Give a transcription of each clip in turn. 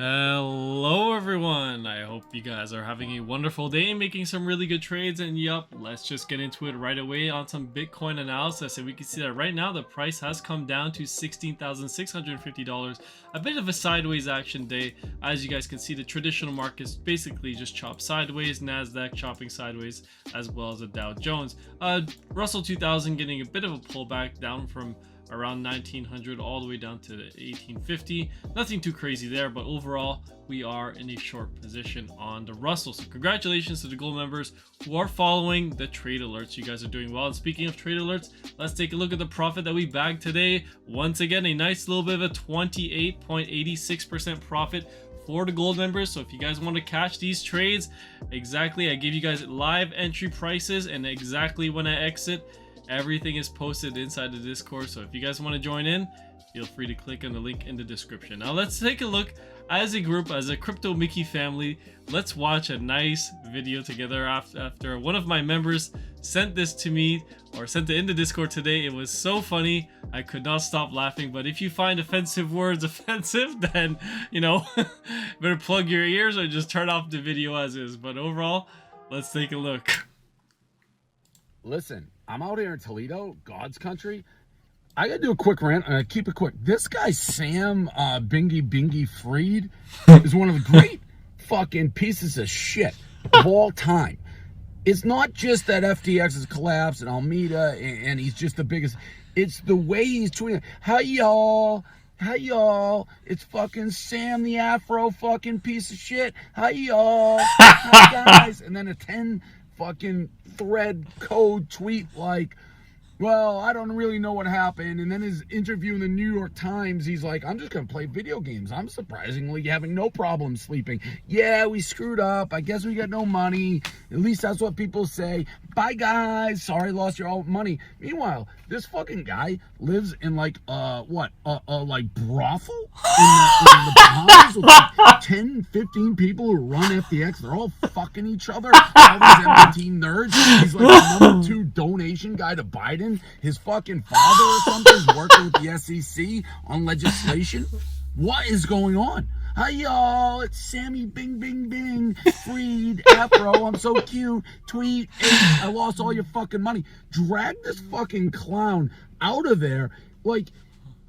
Hello everyone, I hope you guys are having a wonderful day making some really good trades, and yup, let's just get into it right away on some Bitcoin analysis. And we can see that right now the price has come down to $16,650, a bit of a sideways action day. As you guys can see, the traditional markets basically just chop sideways, Nasdaq chopping sideways, as well as the Dow Jones. Russell 2000 getting a bit of a pullback down from around 1900 all the way down to 1850. Nothing too crazy there, but overall we are in a short position on the Russell. So congratulations to the gold members who are following the trade alerts. You guys are doing well. And speaking of trade alerts, let's take a look at the profit that we bagged today. Once again, a nice little bit of a 28.86% profit for the gold members. So if you guys want to catch these trades, exactly, I give you guys live entry prices and exactly when I exit. Everything is posted inside the Discord, so if you guys want to join in, feel free to click on the link in the description. Now let's take a look as a group, as a Crypto Mickey family. Let's watch a nice video together after one of my members sent this to me, or sent it in the Discord today. It was so funny, I could not stop laughing. But if you find offensive words offensive, then, you know, better plug your ears or just turn off the video as is. But overall, let's take a look. Listen, I'm out here in Toledo, God's country. I gotta do a quick rant, and I keep it quick. This guy, Sam Bingy Freed, is one of the great fucking pieces of shit of all time. It's not just that FTX has collapsed and Alameda, and he's just the biggest. It's the way he's tweeting. Hi, y'all. Hi, y'all. It's fucking Sam the Afro fucking piece of shit. Hi, y'all. Hi, guys. And then a 10 fucking thread code tweet like, well, I don't really know what happened. And then his interview in the New York Times, he's like, I'm just gonna play video games. I'm surprisingly having no problem sleeping. Yeah, we screwed up. I guess we got no money. At least that's what people say. Bye, guys. Sorry, lost your all money. Meanwhile, this fucking guy lives in like like brothel in the Bahamas with like 10, 15 people who run FTX. They're all fucking each other. All these MIT nerds. He's like the #2 donation guy to Biden. His fucking father or something is working with the SEC on legislation. What is going on? Hi, y'all. It's Sammy Bing Freed Afro. I'm so cute. Tweet. I lost all your fucking money. Drag this fucking clown out of there. Like,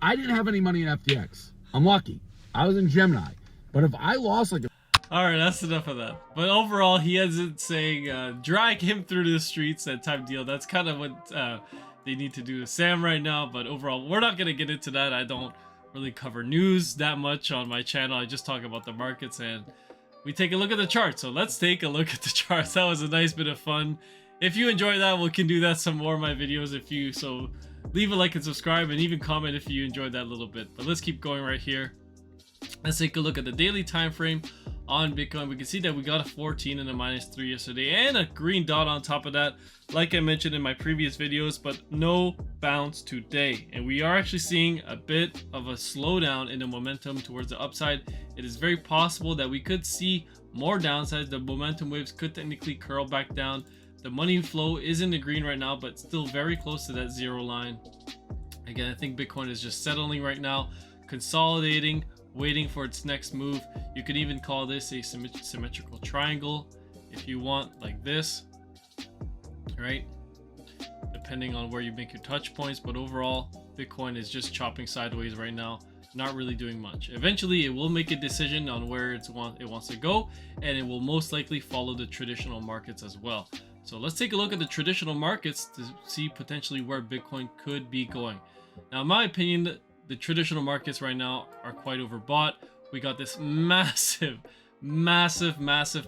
I didn't have any money in FTX. I'm lucky. I was in Gemini. But if I lost like a... Alright, that's enough of that. But overall, he has it saying, drag him through the streets, that type deal. That's kind of what they need to do to Sam right now. But overall, we're not going to get into that. I don't really cover news that much on my channel. I just talk about the markets and we take a look at the charts. So let's take a look at the charts. That was a nice bit of fun. If you enjoyed that, we can do that some more of my videos. If you so, leave a like and subscribe, and even comment if you enjoyed that a little bit. But let's keep going right here. Let's take a look at the daily time frame on Bitcoin. We can see that we got a 14 and a -3 yesterday, and a green dot on top of that, like I mentioned in my previous videos, but no bounce today. And we are actually seeing a bit of a slowdown in the momentum towards the upside. It is very possible that we could see more downsides. The momentum waves could technically curl back down. The money flow is in the green right now, but still very close to that zero line. Again, I think Bitcoin is just settling right now, consolidating, waiting for its next move. You could even call this a symmetrical triangle if you want, like this, right? Depending on where you make your touch points, but overall, Bitcoin is just chopping sideways right now, not really doing much. Eventually, it will make a decision on where it wants to go, and it will most likely follow the traditional markets as well. So let's take a look at the traditional markets to see potentially where Bitcoin could be going. Now, in my opinion, the traditional markets right now are quite overbought. We got this massive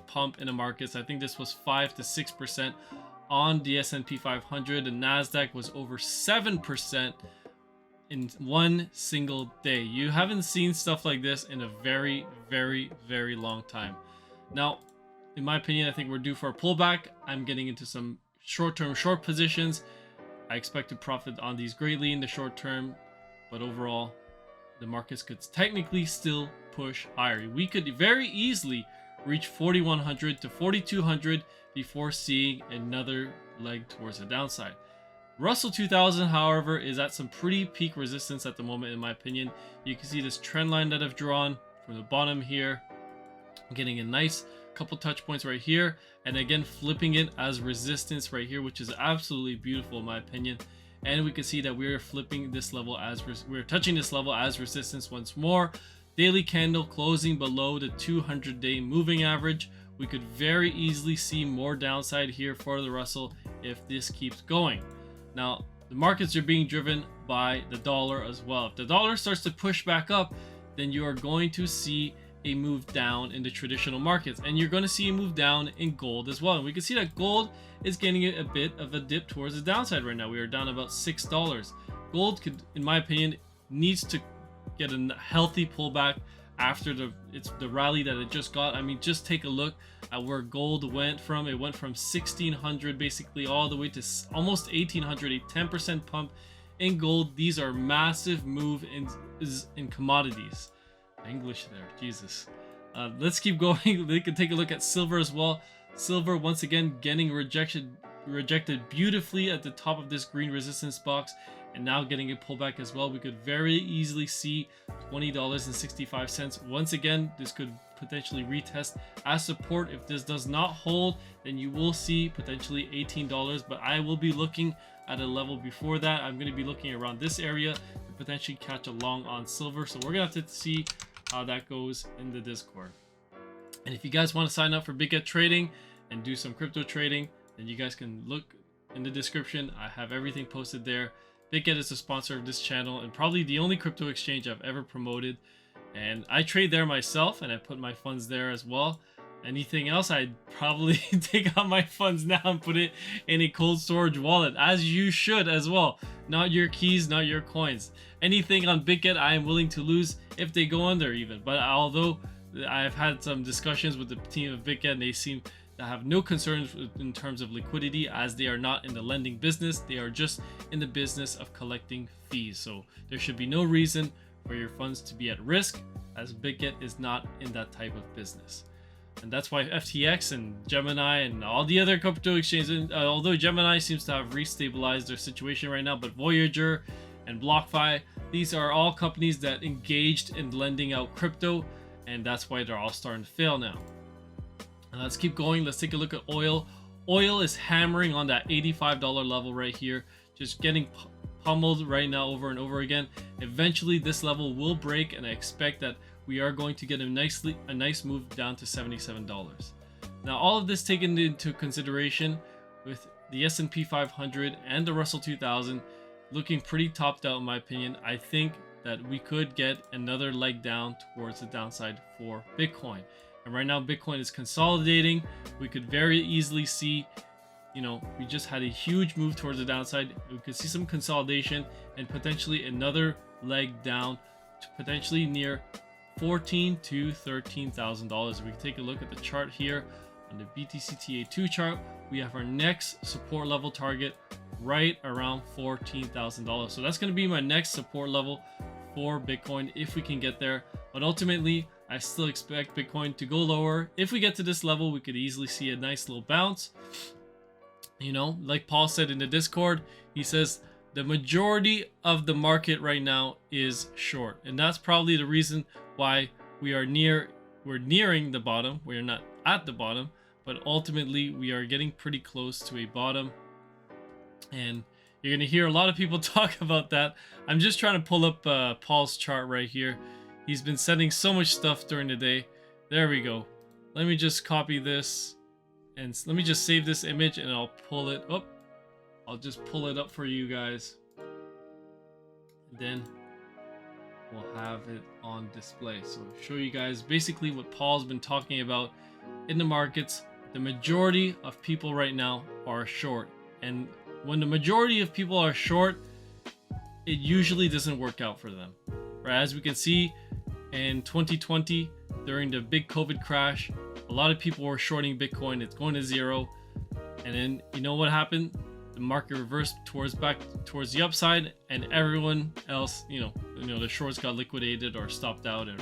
pump in the markets. I think this was 5 to 6% on the S&P 500, and Nasdaq was over 7% in one single day. You haven't seen stuff like this in a very long time. Now, in my opinion, I think we're due for a pullback. I'm getting into some short-term short positions. I expect to profit on these greatly in the short term. But overall, the markets could technically still push higher. We could very easily reach 4,100 to 4,200 before seeing another leg towards the downside. Russell 2000, however, is at some pretty peak resistance at the moment, in my opinion. You can see this trend line that I've drawn from the bottom here, getting a nice couple touch points right here, and again flipping it as resistance right here, which is absolutely beautiful in my opinion. And we can see that we're flipping this level as we're touching this level as resistance once more. Daily candle closing below the 200-day moving average. We could very easily see more downside here for the Russell if this keeps going. Now, the markets are being driven by the dollar as well. If the dollar starts to push back up, then you are going to see a move down in the traditional markets, and you're going to see a move down in gold as well. And we can see that gold is getting a bit of a dip towards the downside right now. We are down about $6. Gold could, in my opinion, needs to get a healthy pullback after the rally that it just got. I mean, just take a look at where gold went from. It went from 1600 basically all the way to almost 1800, a 10% pump in gold. These are massive move in commodities. English there, Jesus. Let's keep going. We can take a look at silver as well. Silver once again getting rejected beautifully at the top of this green resistance box, and now getting a pullback as well. We could very easily see $20.65. Once again, this could potentially retest as support. If this does not hold, then you will see potentially $18, but I will be looking at a level before that. I'm going to be looking around this area to potentially catch a long on silver, so we're going to have to see how that goes in the Discord. And if you guys want to sign up for Big Get Trading and do some crypto trading, then you guys can look in the description. I have everything posted there. Big Get is a sponsor of this channel and probably the only crypto exchange I've ever promoted, and I trade there myself and I put my funds there as well. Anything else, I'd probably take out my funds now and put it in a cold storage wallet, as you should as well. Not your keys, not your coins. Anything on BitGet I am willing to lose if they go under even. But although I've had some discussions with the team of BitGet and they seem to have no concerns in terms of liquidity, as they are not in the lending business. They are just in the business of collecting fees. So there should be no reason for your funds to be at risk, as BitGet is not in that type of business. And that's why FTX and Gemini and all the other crypto exchanges, although Gemini seems to have restabilized their situation right now, but Voyager and BlockFi, these are all companies that engaged in lending out crypto, and that's why they're all starting to fail now. And let's keep going. Let's take a look at oil. Oil is hammering on that $85 level right here, just getting pummeled right now over and over again. Eventually this level will break, and I expect that we are going to get a nice move down to $77. Now, all of this taken into consideration, with the S&P 500 and the Russell 2000 looking pretty topped out in my opinion, I think that we could get another leg down towards the downside for Bitcoin. And right now Bitcoin is consolidating. We could very easily see, you know, we just had a huge move towards the downside. We could see some consolidation and potentially another leg down to potentially near $14,000 to $13,000. We can take a look at the chart here on the BTC-TA2 chart. We have our next support level target right around $14,000. So that's going to be my next support level for Bitcoin if we can get there. But ultimately, I still expect Bitcoin to go lower. If we get to this level, we could easily see a nice little bounce. You know, like Paul said in the Discord, he says the majority of the market right now is short, and that's probably the reason why we're nearing the bottom. We're not at the bottom, but ultimately we are getting pretty close to a bottom, and you're gonna hear a lot of people talk about that. I'm just trying to pull up Paul's chart right here. He's been sending so much stuff during the day. There we go. Let me just copy this and let me just save this image, and I'll pull it up. I'll just pull it up for you guys, and then we'll have it on display. So show you guys basically what Paul's been talking about in the markets. The majority of people right now are short, and when the majority of people are short, it usually doesn't work out for them, right? As we can see in 2020 during the big COVID crash, a lot of people were shorting Bitcoin. It's going to zero, and then you know what happened? The market reversed back towards the upside, and everyone else, you know, the shorts got liquidated or stopped out, or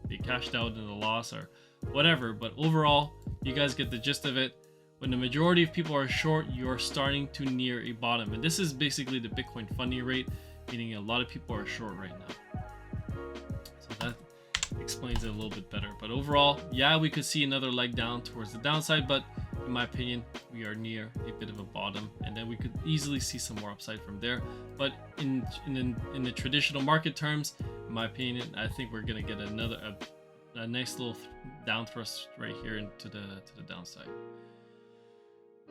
they cashed out in the loss or whatever. But overall, you guys get the gist of it. When the majority of people are short, you're starting to near a bottom, and this is basically the Bitcoin funding rate, meaning a lot of people are short right now. So that explains explains it a little bit better. But overall, yeah, we could see another leg down towards the downside, but in my opinion, we are near a bit of a bottom, and then we could easily see some more upside from there. But in the traditional market terms, in my opinion, I think we're gonna get a nice little down thrust right here into the downside.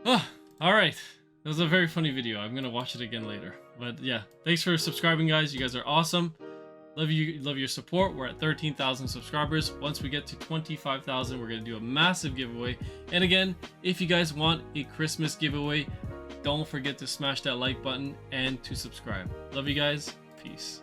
Oh, all right. That was a very funny video. I'm gonna watch it again later. But yeah, thanks for subscribing, guys. You guys are awesome. Love your support. We're at 13,000 subscribers. Once we get to 25,000, we're gonna do a massive giveaway. And again, if you guys want a Christmas giveaway, don't forget to smash that like button and to subscribe. Love you guys. Peace.